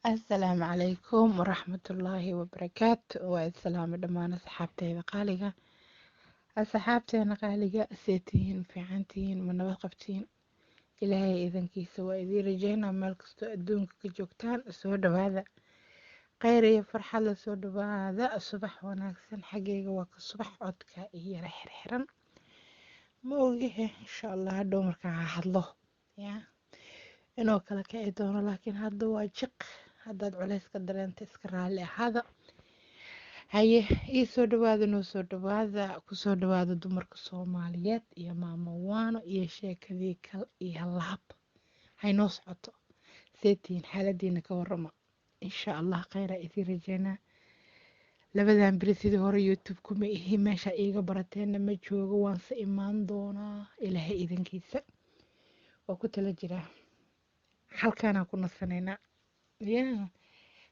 السلام عليكم ورحمة الله وبركاته والسلام دمان أصحابتي قالقة أصحابتي قالقة سيتين في عنتين من قبتين إلهي إذن كي سوا إذي رجينا مالك استو أدونك كجوكتان سودا هذا قيري فرحة سودا هذا الصبح وناكسن حقيقة وك الصبح عدك إيه رحرحرا موجه إن شاء الله دومر كان حضله يا إنه كلا كأيدون لكن هذا واجق هذا علايس قدر أنت إسكرها لي هذا haye ii soo dhawaada noo soo dhawaada kusoo dhawaada dumarka soomaaliyeed iyo maamo waano iyo sheekadii kal iyo laab haynoo socoto seetiin xaaladiina ka warama insha allah khayra idin rajeynaa labadan beri sidii hore youtube kuma ihi meesha iiga barateena ma joogo waan se imaan doonaa ilaahay idinkiisa waa ku tala jiraa halkaanaan ku nasanaynaa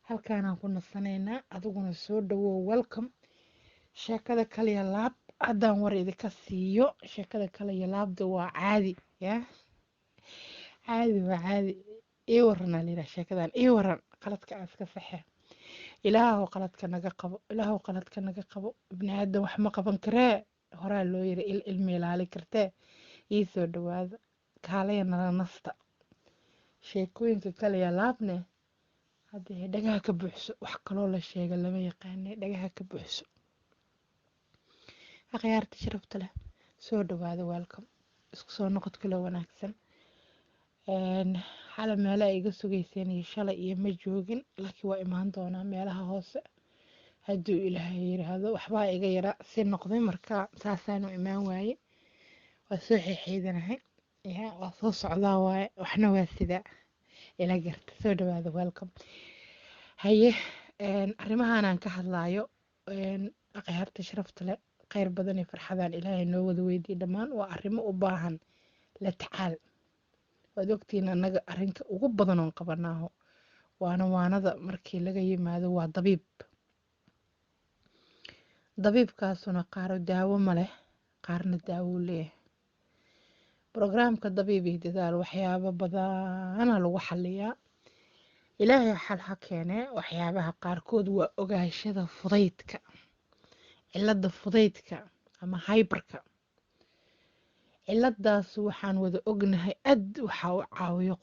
halkaanaan ku nasanaynaa adiguna soo dhawow welcome sheekada kaliya laab haddaan war idinka siiyo sheekada kaliya laabda waa caadi ya caadi waa caadi ii waranaa layidhaha sheekadan ii waran qaladka aan iska saxe ilaahow qaladka naga qabo ilaahow qaladka naga qabo ibni aadan wax ma qaban karee horaa loo yiri ilmi ilaali kartee ii soo dhawaada kaalaya nala nasta sheekooyinka kaliya laabne haddee dhagaha ka buuxso wax kaloo la sheega lama yaqaanay dhagaha ka buuxso akhyaarta sharafta leh soo dhawaada welcome isku soo noqod kale wanaagsan xala meela ay iga sugayseen iyo shalay iyo ma joogin laakiin waa imaan doonaa meelaha hoose hadduu ilaahay yiraahdo waxbaa iga yara si noqday marka saasaanu imaan waaye waa soo xeexeydanahay ya waa soo socdaa waaye waxna waa sidaa ila garta soo dhawaada welcome haye arrimahan ka hadlaayo akhyaarta sharafta leh khayr badan iyo farxadaan ilaahay noo wada weydiiyo dhammaan waa arrimo u baahan la tacaal waad ogtiin annaga arrinka ugu badan oon qabanaaho waanada markii laga yimaado waa dabiibkaasuna qaaro daawo ma leh qaarna daawo leeyahay brograamka dabiib iyo dadaal waxyaabo badana lagu xaliyaa ilaahay xal ha keenee waxyaabaha qaarkood waa ogaashada fudaydka cilada fudaydka ama hyberka ciladaas waxaan wada ognahay aad waxa uu caawiyo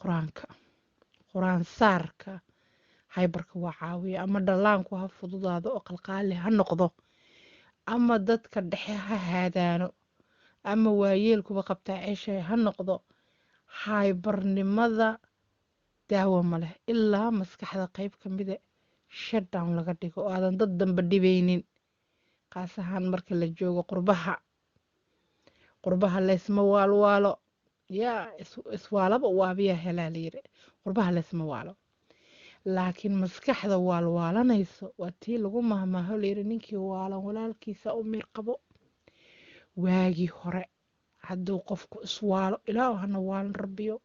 quraan saarka hyberka waa caawiya ama dhallaanku ha fududaado oo qalqaali ha noqdo ama dadka dhexe ha haadaano ama waayeelkuba qabtaa ceeshay ha noqdo hybarnimada daawo ma leh ilaa maskaxda qayb ka mida shutdown laga dhigo oo aadan dad damba dhibaynin qaas ahaan marka la joogo qurbaha leysma waalwaalo yaa iswaalaba waabiyaa helaa layiri qurbaha leysma waalo laakiin maskaxda waalwaalanayso waa tii lagu mahmaaho layiri ninkii waalan walaalkiisa u miir qabo waagii hore hadduu qofku iswaalo ilaahu hana waalan rabbiyo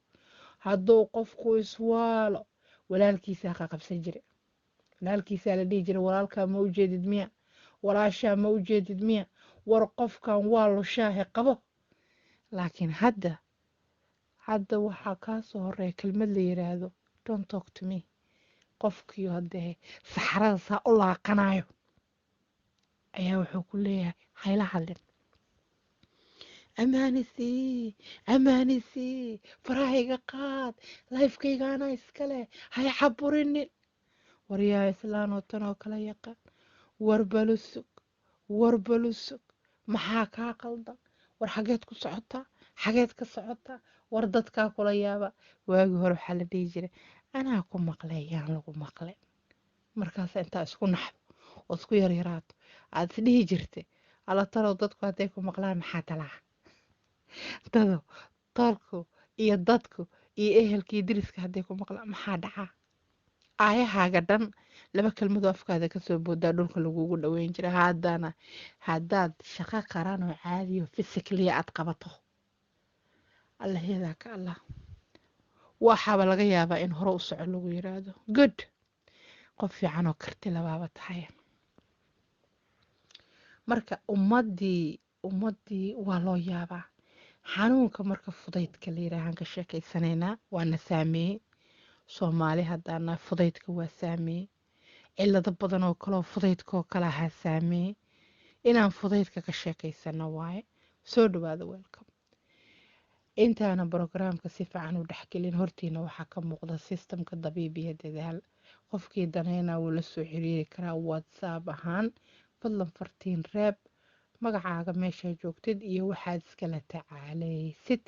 hadduu qofku iswaalo walaalkiisaa ka qabsan jire walaalkiisaa la dhihi jira walaalkaa ma u jeedid miya walaashaa ma u jeedid miya war qofkan waa lushaahe qabo laakiin hadda waxaa kaa soo horeeya kelmad la yiraahdo don't talk to me qofkii haddee saxarada saa u laaqanayo ayaa wuxuu ku leeyahay hayla hadlin amaanisii farahayga qaad lifekaygaana iskale hay caburinin waryaa islaanoo tan oo kala yaqaan warbalusug maxaa kaa qaldan war xageed ku socotaa xageed ka socotaa war dadkaa kula yaaba waagi hore waxaa la dhihi jiray anaa ku maqlay yaan lagu maqlay markaas intaa isku naxdo oo isku yaryaraato aad isdhihi jirtay alla talow dadku hadday ku maqlaan maxaa talaa dado tolku iyo dadku iyo ehelkii diriska hadday ku maqlaan maxaa dhacaa aayahaaga dhan laba kelmadoo afkaada kasoo boodaa dhulka lagugu dhaweyn jira haddaad shaqo qaran oo caadiyo physically aad qabato allaheedaa ka allah waxaaba laga yaabaa in hore u soco lagu yiraahdo good qof fiican oo karti labaaba tahay marka ummadii waa loo yaabaa xanuunka marka fudaydka la yiraahaan ka sheekaysanaynaa waana saameeyey soomaali haddaana fudaydka waa saameeyey cilado badan oo kaloo fudaydkaoo kale ahaa saameeyey inaan fudaydka ka sheekaysano waaye soo dhawaada welcome intaana brogaraamka si fiican u dhexgelin hortiina waxaa ka muuqda sistamka dabiibiya dadaal qofkii danayna wuu la soo xiriiri karaa whatsapp ahaan fadlan fartiin reeb magacaaga meeshaa joogtid iyo waxaad iskala tacaalaysid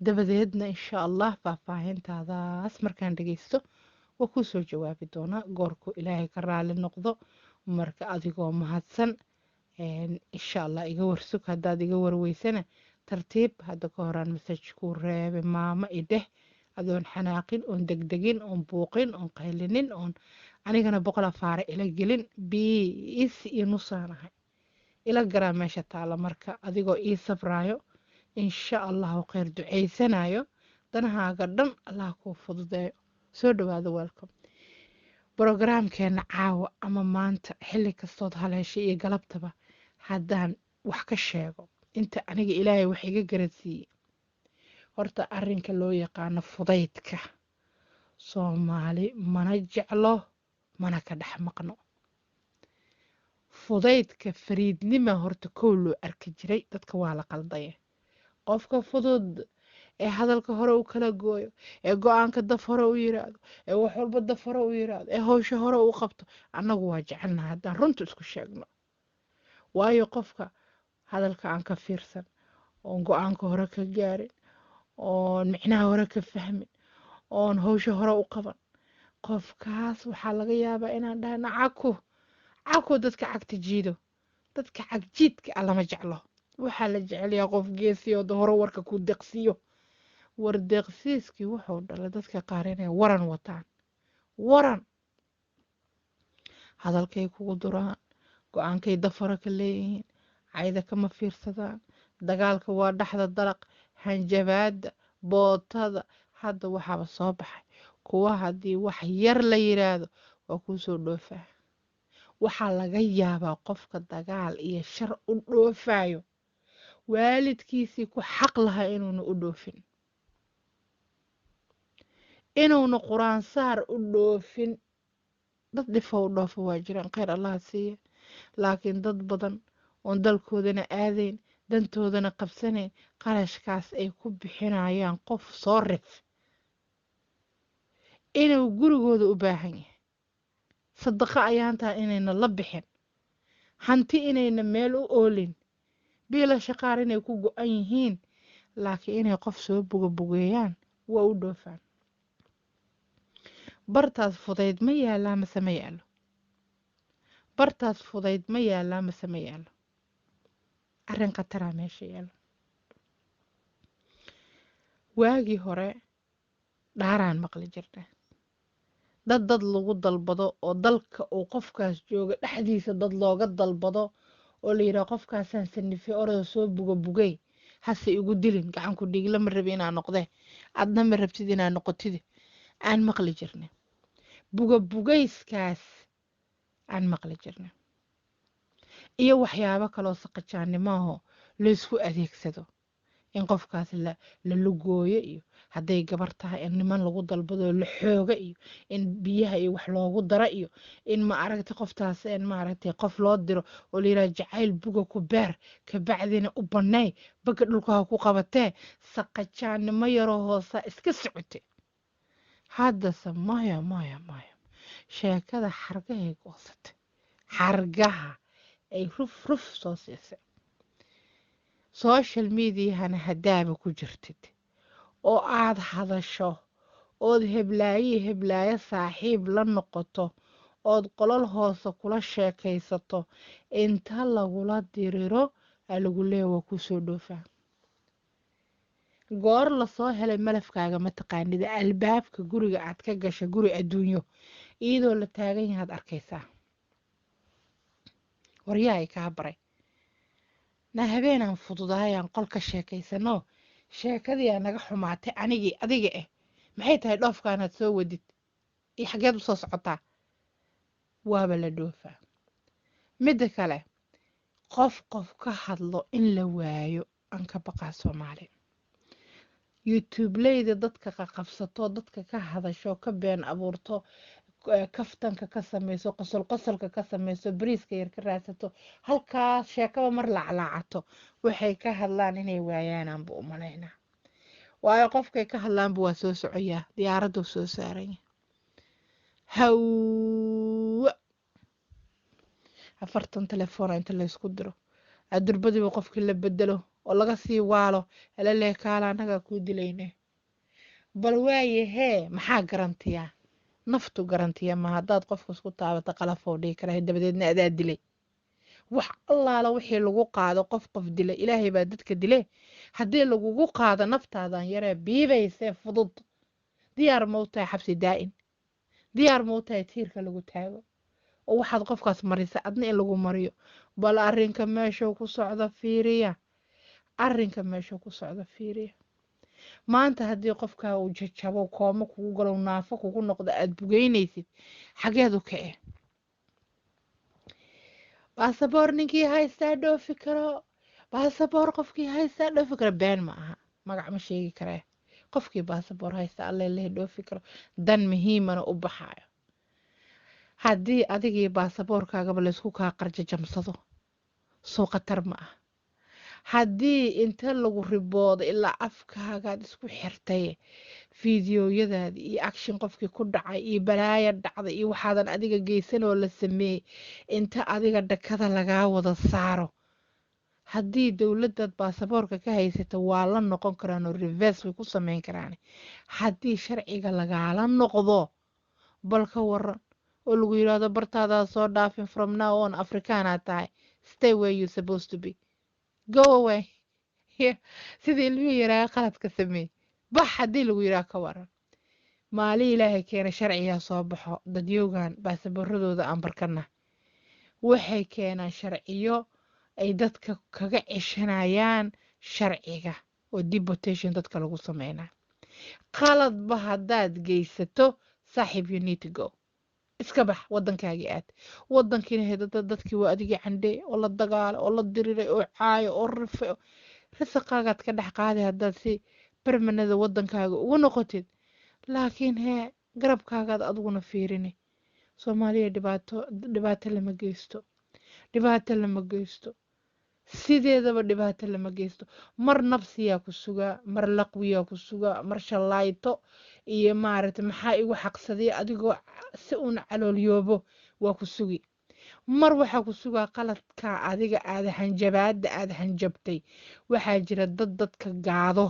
dabadeedna insha allah faahfaahintaadaas markaan dhageysto waa kuu soo jawaabi doonaa goorku ilaahay ka raali noqdo marka adigoo mahadsan insha allah iga warsug haddaad iga warweysana tartiib hadda ka horaan masaj kuu reebe maamo idheh adoon xanaaqin oon degdegin oon buuqin oon qaylinin oon anigana boqol afaare ila gelin biis iyo nusaan ahay ila garaa meesha taala marka adigoo ii sabraayo insha allahu khayr ducaysanayo danahaaga dhan allah kuu fududeeyo soo dhawaada welcome brogaraamkeena caawa ama maanta xilli kastood haleeshay iyo galabtaba haddaan wax ka sheego inta aniga ilaahay wax iga garansiiyey horta arrinka loo yaqaano fudaydka soomaali mana jeclo mana ka dhex maqno fudaydka fariidnima horta kow loo arki jiray dadka waa la qaldaya qofka fudud ee hadalka hore u kala gooyo ee go-aanka daf hore u yiraahdo ee wax walba daf hore u yiraahdo ee howsha hore u qabto annagu waa jecelnaha haddaan runta isku sheegno waayo qofka hadalka aan ka fiirsan oon go-aanka hore ka gaarin oon micnaha hore ka fahmin oon howsha hore u qaban qofkaas waxaa laga yaabaa inaan dhahno caku dadka cagta jiido dadka cagjiidka lama jeclo waxaa la jecelyaa qof geesiyooda hore warka ku deqsiyo war deeqsiiskii wuxuu dhalay dadka qaar inay waran wataan waran hadalkay kugu duraan go-aankay dafara ka leeyihiin cayda kama fiirsadaan dagaalka waa dhaxda dalaq hanjabaada bootada hadda waxaaba soo baxay kuwa haddii wax yar la yiraahdo waa kuu soo dhoofaa waxaa laga yaabaa qofka dagaal iyo shar u dhoofayo waalidkiisii ku xaq lahaa inuuna u dhoofin inuuna quraan saar u dhoofin dad dhifo u dhoofo waa jiraan khayr allaha siiya laakiin dad badan oon dalkoodana aadayn dantoodana qabsanayn qarashkaas ay ku bixinayaan qof soo rif inuu gurigooda u baahan yahay sadaqa ayaantaa inayna la bixin hanti inayna meel u oolin biilasha qaar inay ku go-an yihiin laakiin inay qof soo bogabogeeyaan waa u dhoofaan bartaas fudayd ma yaalaa mase ma yaalo bartaas fudayd ma yaalaa mase ma yaalo arrin khataraa meesha yaalo waagii hore dhaaraan maqli jirta dad lagu dalbado oo dalka uu qofkaas jooga dhexdiisa dad looga dalbado oo la yidhaha qofkaasaan sanife orada soo bugay hase igu dilin gacanku dhiigla ma rabi inaa noqdee adna ma rabtid inaa noqotid aan maqli jirna bugayskaas aan maqli jirna iyo waxyaabo kaloo saqajaannimaaho laysku adeegsado in qofkaas la lugooyo iyo hadday gabar tahay in niman lagu dalbado la xooga iyo in biyaha iyo wax loogu dara iyo in ma aragtay qoftaas in ma aragtay qof loo diro oo la yiraahdo jacayl buga ku beer ka bacdina u banay baga dhulka ku qabatee saqajaannimo yaroo hoosa iska socotay hadda samaya maya sheekada xargahay goosatay xargaha ay ruf soo siisay social mediahana hadaaba ku jirtid oo aad hadasho ood heblaayo saaxiib la noqoto ood qolol hoose kula sheekaysato inta lagula diriro lagu leeyahay ku soo dhoofaa goor la soo helay malafkaaga mataqaanida albaabka guriga aad ka gashay guri adduunyo iyadoo la taagan yahay arkaysaa waryahay ka baray na habeenan fududayaan qol ka sheekaysano sheekadii naga xumaatay anigii adiga maxay tahay dhoofkaanaad soo wadid iyo xageed u soo socotaa waaba la dhoofaa midda kale qof ka hadlo in la waayo aan ka baqaa Soomaali youtubeleyda dadka qaqabsato dadka ka hadasho ka been abuurto kaftanka ka samayso qosolka ka samayso bariiska yar ka raadsato halkaas sheekaba mar laclaacato waxay ka hadlaan inay waayaanaanba u malaynaa waayo qofkay ka hadlaanba waa soo socoyaa diyaaraduu soo saaranya hawa 40 telefoona inta laysku diro adurbadiiba qofkii la bedelo oo laga sii waalo alalee kaala annagaa kuu dilayne bal waaye hee maxaa garantiya naftu garantiya ma haddaad qofka isku taabato qalafoo dhihi kara dabadeedna adaa dilay wax allaala wixii lagu qaado qof dila ilaahay baa dadka dile haddii lagugu qaado naftaadan yaree biibaysee fudud diyaar ma u tahay xabsi daa'in diyaar ma u tahay tiirka lagu taago oo waxaad qofkaas marisa adna in lagu mariyo bal arrinka meeshuu ku socdo fiiriya arrinka meeshuu ku socdo fiiriya maanta haddii qofkaa uu jajabo koomo kugu galo naafo kugu noqdo aad bugeynaysid xageedu kacee baasaboor ninkii haystaa dhoofi karo baasaboor qofkii haystaa dhoofi karo been ma aha magac ma sheegi karee qofkii baasaboor haysta alle leh dhoofi karo dan muhiimana u baxaayo haddii adigii baasaboorkaagaba laysku kaa qarjajamsado soo khatar ma ah haddii inta lagu riboodo ilaa afkaagaad isku xirtay fiidiyoyadaadi iyo action qofkii ku dhacay iyo balaaya dhacday iyo waxaadan adiga geysan oo la sameeyey inta adiga dhakada lagaa wada saaro haddii dowladdaad baasaboorka ka haysata waa la noqon karaan oo reverse way ku sameyn karaan haddii sharciga lagaala noqdo bal ka waran oo lagu yiraahdo bartaadaa soo dhaafin from now on afrikaanaad tahay stay where you supposed to be go away sidii ilmihii yaraa qaladka sameey bax haddii lagu yiraa ka waran maali ilaahay keena sharciyaa soo baxo dadyoogan baasaboorradooda aan barkana waxay keenaan sharciyo ay dadka kaga ceshanayaan sharciga oo deportation dadka lagu sameynaa qaladba haddaad geysato saaxiib you need to go iska bax waddankaagii aad waddankiina hedada dadkii waa adigii candhe oo la dagaalo oo la diriray oo caayo oo rifay risaqaagaad ka dhex qaaday haddaad si barmanada waddankaaga ugu noqotid laakiin hee garabkaagaad adiguna fiirini soomaaliya dhibaato lama geysto sideedaba dhibaato lama geysto mar nafsiyaa ku sugaa mar laqwiyaa ku sugaa mar shallaayto iyo maaragtay maxaa igu xaqsaday adigoo si uun caloolyoobo waa ku sugi mar waxaa ku sugaa qaladka adiga aada hanjabaada aada hanjabtay waxaa jira dadka gaado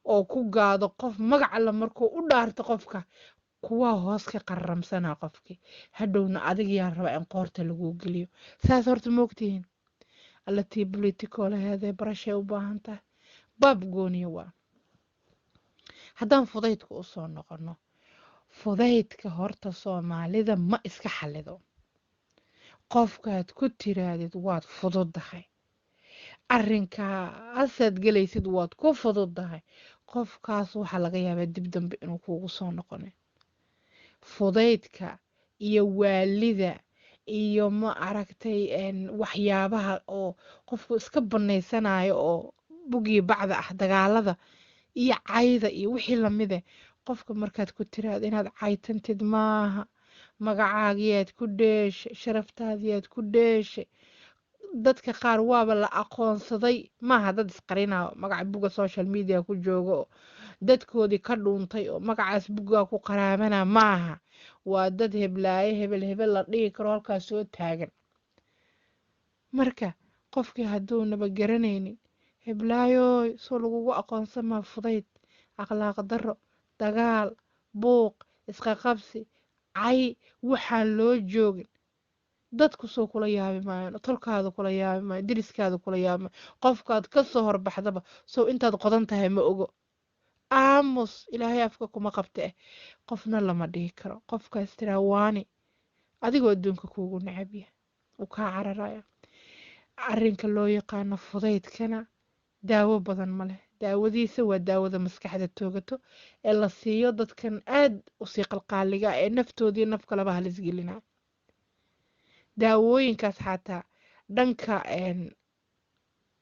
oo ku gaado qof magac alla markuu u dhaarto qofka kuwaa hoos ka qarramsanaa qofkii hadhowna adigayaa raba in qoorta laguu geliyo saas horta moogtihiin allatii political aheedee barashay u baahan tahay baab gooniya waa haddaan fudaydka u soo noqono fudaydka horta soomaalida ma iska xallido qofkaad ku tiraadid waad fududdahay arrinkaasaad gelaysid waad ku fududdahay qofkaas waxaa laga yaabaa dib dambe inuu kuugu soo noqonin fudaydka iyo waalida iyo ma aragtay waxyaabaha oo qofku iska banaysanayo oo bugii bacda ah dagaalada iyo cayda iyo wixii lamide qofka markaad ku tiraado inaad caytantid maaha magacaagiyaad ku dheeshay sharaftaadiyaad ku dheeshay dadka qaar waaba la aqoonsaday maaha dad isqarinayo magaca buga social media ku joogo dadkoodii ka dhuuntay oo magacaas bugaa ku qaraabana maaha waa dad heblaaye hebel la dhihi karo halkaas soo taagan marka qofkii hadduunaba garanaynin heblaayoy soo lagugu aqoonsamaa fudayd akhlaaq darro dagaal buuq isqaqabsi cay waxaan loo joogin dadku soo kula yaabi maayo tolkaada kula yaabi maayo deriskaada kula yaabi maayo qofkaad ka soo horbaxdaba soo intaad qodan tahay ma ogo aamus ilaahay afka kuma qabta qofna lama dhihi karo qofkaas tiraa waani adigoo adduunka kuugu necabya uu kaa cararaya arrinka loo yaqaano fudaydkana daawo badan ma leh daawadiisa waa daawada maskaxda toogato ee la siiyo dadkan aad u sii qalqaaliga ee naftoodii naf kaleba halis gelinaa daawooyinkaas xataa dhanka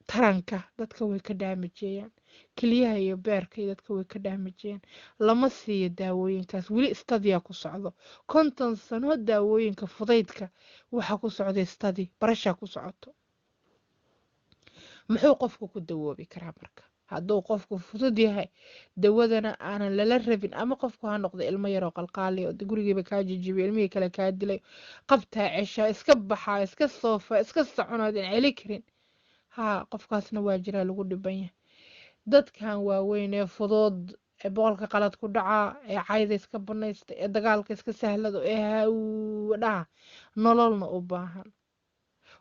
taranka dadka way ka dhaamajeyaan, keliyaha iyo beerka iyo dadka way ka dhaamajeyaan. Lama siiyo daawooyinkaas, weli istadiyaa ku socdo. 50 sano daawooyinka fudaydka waxa ku socda istadi barashaa ku socoto. muxuu qofku ku dawoobi karaa marka hadduu qofku fudud yahay, dawadana aanan lala rabin, ama qofku ha noqdo ilmo yaroo qalqaali oo gurigiiba kaa jijibiyo, ilmihii kale kaa dilay, qabtaa ceshaa, iska baxaa, iska soofa, iska soconoodan celi karin, haa qofkaasna waa jiraa lagu dhiban yahay. dadkan waaweyn ee fudud ee boqolka qalad ku dhacaa, ee cayda iska banaysta, ee dagaalka iska sahlado, ee hawdhaha nololna u baahan.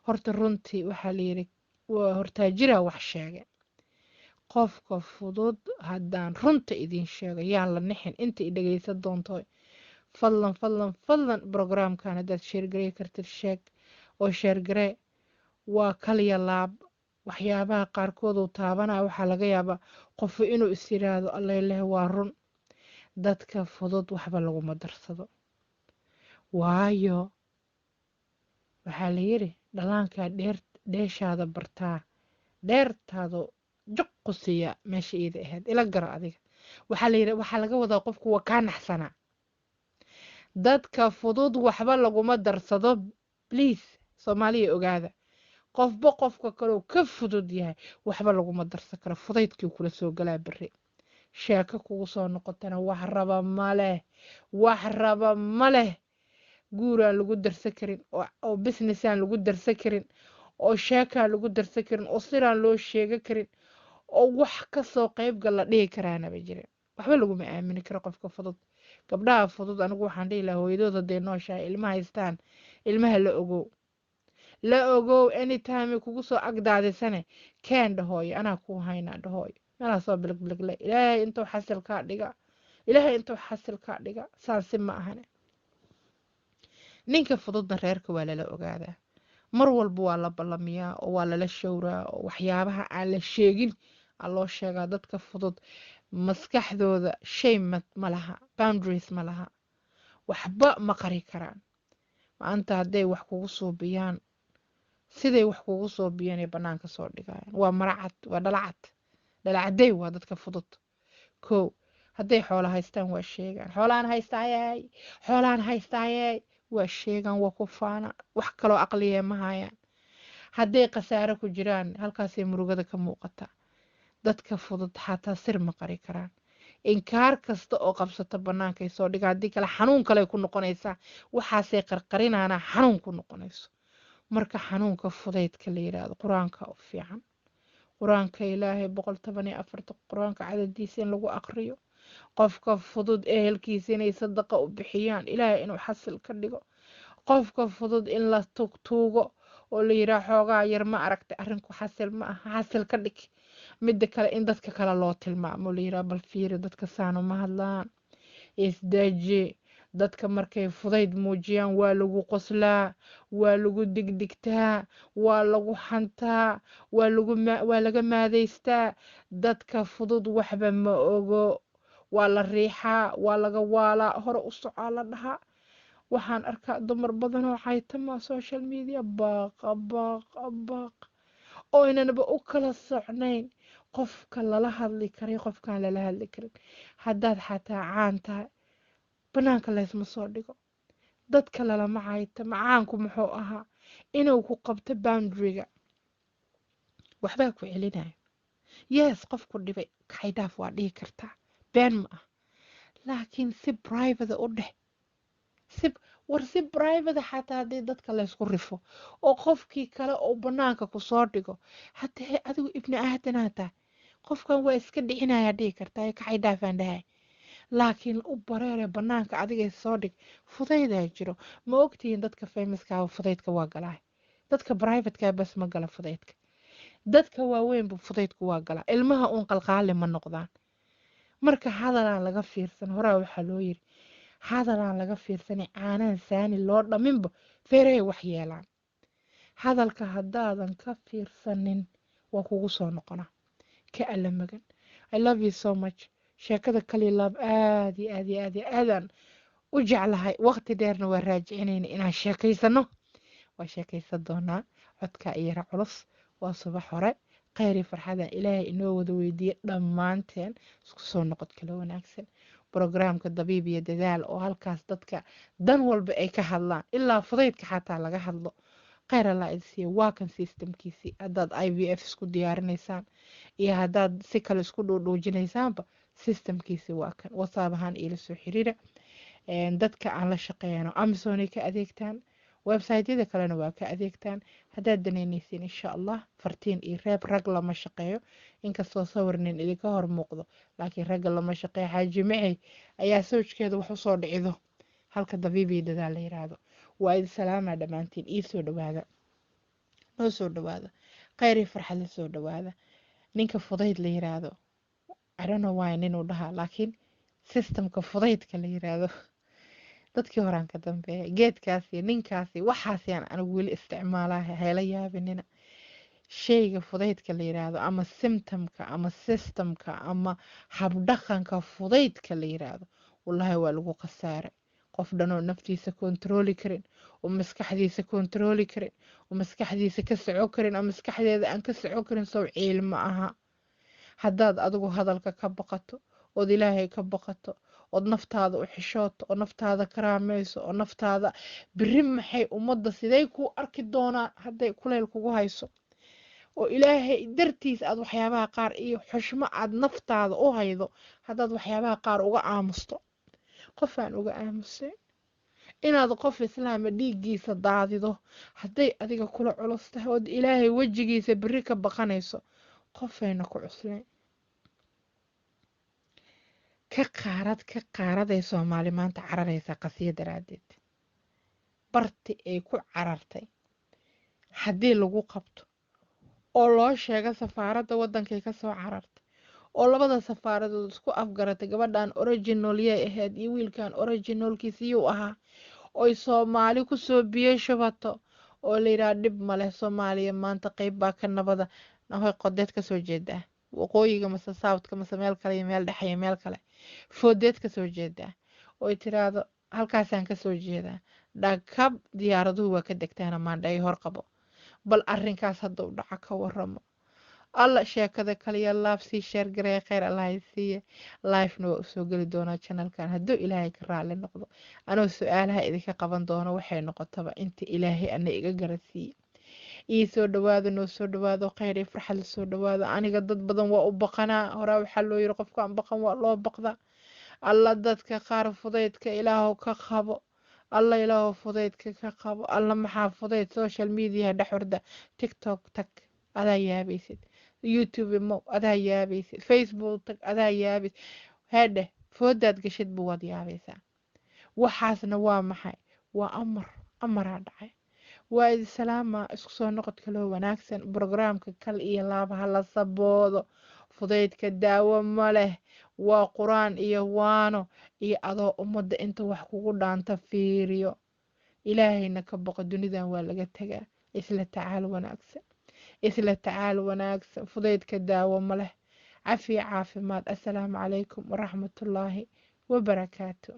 horta runtii waxaa layidhi waa hortaajira wax sheege. qofka fudud haddaan runta idin sheego yaan la nixin inta i dhagaysan doonto. fadlan fadlan fadlan brograamkan haddaad sheergarey kartid sheeg oo sheergaree. waa kaliya laab waxyaabaha qaarkood uu taabanaa, waxaa laga yaabaa qofu inuu is yiraahdo allayleh waa run. dadka fudud waxba laguma darsado, waayo waxaa la yidhi dhalaankaa dheeshaada bartaa, dheertaadu juqu siiya meesha iida ahayd ila gara adiga. waxaa la yidhi waxaa laga wadaa qofku waa kaa naxsanaa. dadka fudud waxba laguma darsado, bliis soomaaliya ogaada. qofba qofka kaleu ka fudud yahay waxba laguma darsan karo. fudaydkii kula soo galaa beri, sheeko kugu soo noqotana wax raba maleh, wax raba maleh. guuraan lagu darsan karin, oo businessaan lagu darsan karin, oo sheekaan lagu darsan karin, oo siraan loo sheega karin, oo wax kasoo qeybga la dhihi karaanaba jirin. waxba laguma aamini karo qofka fudud. gabdhaha fudud anigu waxaan dhihi lahaa hooyadooda dee nooshahay ilmaha haystaan, ilmaha la ogow, la ogow anytime kugu soo agdaadisane keen dhahooyo, anaa kuu haynaa dhahooyo, meelaa soo biligbiligle. ilaahay intuu xasil kaa dhiga, ilaahay intuu xasil kaa dhiga. saasi ma ahane. ninka fududna reerka waa lala ogaadaa, mar walba waa la ballamiyaa oo waa lala showraa, oo waxyaabaha aan la sheegin aa loo sheegaa. dadka fudud maskaxdooda shay ma laha, boundaries ma laha, waxba ma qari karaan. maanta hadday wax kugu suubiyaan, siday wax kugu suubiyaan ee bannaanka soo dhigayaan. waa maracad, waa dhalacad, dhalacadey waa dadka fudud. kow hadday xoola haystaan waa sheegaan, xoolaan haystaayay, xoolaan haystaayay waa sheegaan, waa ku faana, wax kaloo aqliye ma hayaan. hadday khasaare ku jiraan halkaasay murugada ka muuqata. dadka fudud xataa sir ma qari karaan. inkaar kasta oo qabsata bannaankay soo dhiga, haddii kale xanuun kale ku noqonaysaa. waxaasay qarqarinaana xanuun ku noqonayso. marka xanuunka fudaydka la yiraahdo qur-aanka u fiican. qur-aanka ilaahay 114 qur-aanka cadadiisa in lagu aqriyo. qofka fudud ehelkiisa inay sadaqa u bixiyaan, ilaahay inuu xasil ka dhigo. qofka fudud in la tugtuugo oo la yiraahdo xoogaa yar ma aragtay arrinku xasil ma aha, xasil ka dhig. midda kale in dadka kale loo tilmaamo la yiraahdo bal fiiri dadka saan uma hadlaan, isdaaji. dadka markay fudayd muujiyaan waa lagu qoslaa, waa lagu digdigtaa, waa lagu xantaa, waa laga maadaystaa. dadka fudud waxba ma ogo, waa la riixaa, waa laga waalaa, hore u socaa la dhahaa. waxaan arkaa dumar badan oo caytama social media baaqa baaqa baaqa oo inanaba u kala socnayn qofka lala hadli karay qofkaan lala hadli karin. haddaad xataa caan tahay bannaanka laysma soo dhigo, dadka lalama caytama. caanku muxuu ahaa inuu ku qabto boundary-ga, waxbaa ku celinayo. yes qofku dhibay kaxaydhaaf waa dhihi kartaa, been ma ah, laakiin si private u dheh. si private xataa haddii dadka laysku rifo oo qofkii kale oo bannaanka ku soo dhigo, haddee adigu ibni aadanaa tahay, qofkan waa iska dhicinayaa dhihi kartaa ee kaxaydhaafaan dhahay. laakiin u bareere bannaanka adiga soo dhig. fudaydaa jiro, ma ogtihiin dadka famouska fudaydka waa galaa, dadka privateka bas ma gala fudaydka. dadka waaweynba fudaydku waa galaa, ilmaha uun qalqaali ma noqdaan. marka hadalaan laga fiirsan, horaa waxaa loo yiri hadalaan laga fiirsanay caanaan saani loo dhaminba feeray wax yeelaan. hadalka haddaadan ka fiirsanin waa kugu soo noqona ka alla magan. I love you so much. sheekada kali laab aad iyo aad iyo aad iyo aadaan u jeclahay. waqti dheerna waa raajicinayna inaan sheekaysano. waa sheekaysan doonaa. codka iyara culus waa subax hore, khayri farxada ilaahay inoo wada weydiiye dhammaanteen isku soo noqod kala wanaagsan brograamka dabiib iyo dadaal oo halkaas dadka dan walba ay ka hadlaan ilaa fudaydka xataa laga hadlo khayr allah idsiiya waa kan systemkiisii haddaad IVF isku diyaarinaysaan iyo haddaad si kale isku dhuudhuujinaysaanba systemkiisii waa kan whatsapp ahaan iila soo xiriira dadka aan la shaqeeyano amazonay ka adeegtaan websiteyada kalena waa ka adeegtaan haddaad danaynaysiin insha allah fartiin iyo reeb rag lama shaqeeyo inkastoo sawirnin idinka hor muuqdo laakiin ragga lama shaqeeyo xaaji macey ayaa sawjkeeda wax usoo dhicido halka dabiibii dadaal la yiraahdo waa idin salaamaa dhammaantiin ii soo dhawaada noo soo dhawaada khayri farxad la soo dhawaada ninka fudayd la yiraahdo I don't know why ninuu dhahaa laakiin systemka fudaydka la yiraahdo dadkii horaan ka dambeeya geedkaasi ninkaasi waxaasiyaan anigu weli isticmaalaha hayla yaabinina shayga fudaydka la yiraahdo ama symptomka ama systemka ama habdhaqanka fudaydka la yiraahdo wallahi waa lagu khasaaray qof dhanoo naftiisa kontrooli karin oo maskaxdiisa kontrooli karin oo maskaxdiisa ka soco karin oo maskaxdeeda aan ka soco karin sow ciil ma aha haddaad adigu hadalka ka baqato ood ilaahay ka baqato ood naftaada u xishooto oo naftaada karaamayso oo naftaada biri maxay ummadda siday kuu arki doonaan hadday kuleyl kugu hayso oo ilaahay dartiis aad waxyaabaha qaar iyo xushmo aad naftaada u haydo haddaad waxyaabaha qaar uga aamusto qof aan uga aamusay inaad qof islaama dhiiggiisa daadido hadday adiga kula culus tahay ood ilaahay wejigiisa biri ka baqanayso qofayna ku cuslayn ka qaaraday soomaali maanta cararaysa qasiya daraaddeed barti ay ku carartay haddii lagu qabto oo loo sheego safaaradda waddankay ka soo carartay oo labada safaaradood isku afgaratay gabadhan original yay ahayd iyo wiilkan originalkiisiyuu ahaa oy soomaali kusoo biyo shubato oo la yidhaha dhib maleh soomaaliya maanta qayb baa ka nabada nahoy qodeed kasoo jeedaa waqooyiga mase southka mase meel kale iyo meel dhexe iyo meel kale foodeed kasoo jeedaa oy tiraahdo halkaasaan kasoo jeedaa dhakab diyaaraduhu waa ka degtaana maandhayo horqabo bal arrinkaas hadduu dhaca ka waramo alla sheekada kaliya laaf sii sheergaree khayr allahay siiye lifena waa usoo geli doonaa channelkan hadduu ilaahay ka raali noqdo anoo su-aalaha idinka qaban doono waxay noqotaba inta ilaahay ana iga garasiiye ii soo dhawaado noo soo dhawaado khayr iyo farxad la soo dhawaado aniga dad badan waa u baqanaa horaa waxaa loo yiri qofka aan baqan waa loo baqdaa alla dadka qaar fudaydka ilaahow ka qabo alla ilaahow fudaydka ka qabo alla maxaa fudayd social media dhex orda tiktok tag adaa yaabaysid youtube mo adaa yaabaysid facebook tag adaa yaabaysid hadhe foodaad gashid buu waad yaabaysaa waxaasna waa maxay waa amaraa dhacay waa idi salaama isku soo noqod kaloo wanaagsan brograamka kal iyo laabaha la saboodo fudaydka daawo ma leh waa quraan iyo waano iyo adoo ummadda inta wax kugu dhaanta fiiriyo ilaahayna ka boqo dunidan waa laga tagaa isla tacaal wanaagsan fudaydka daawo ma leh cafiya caafimaad assalaamu calaykum waraxmatullaahi wabarakaatu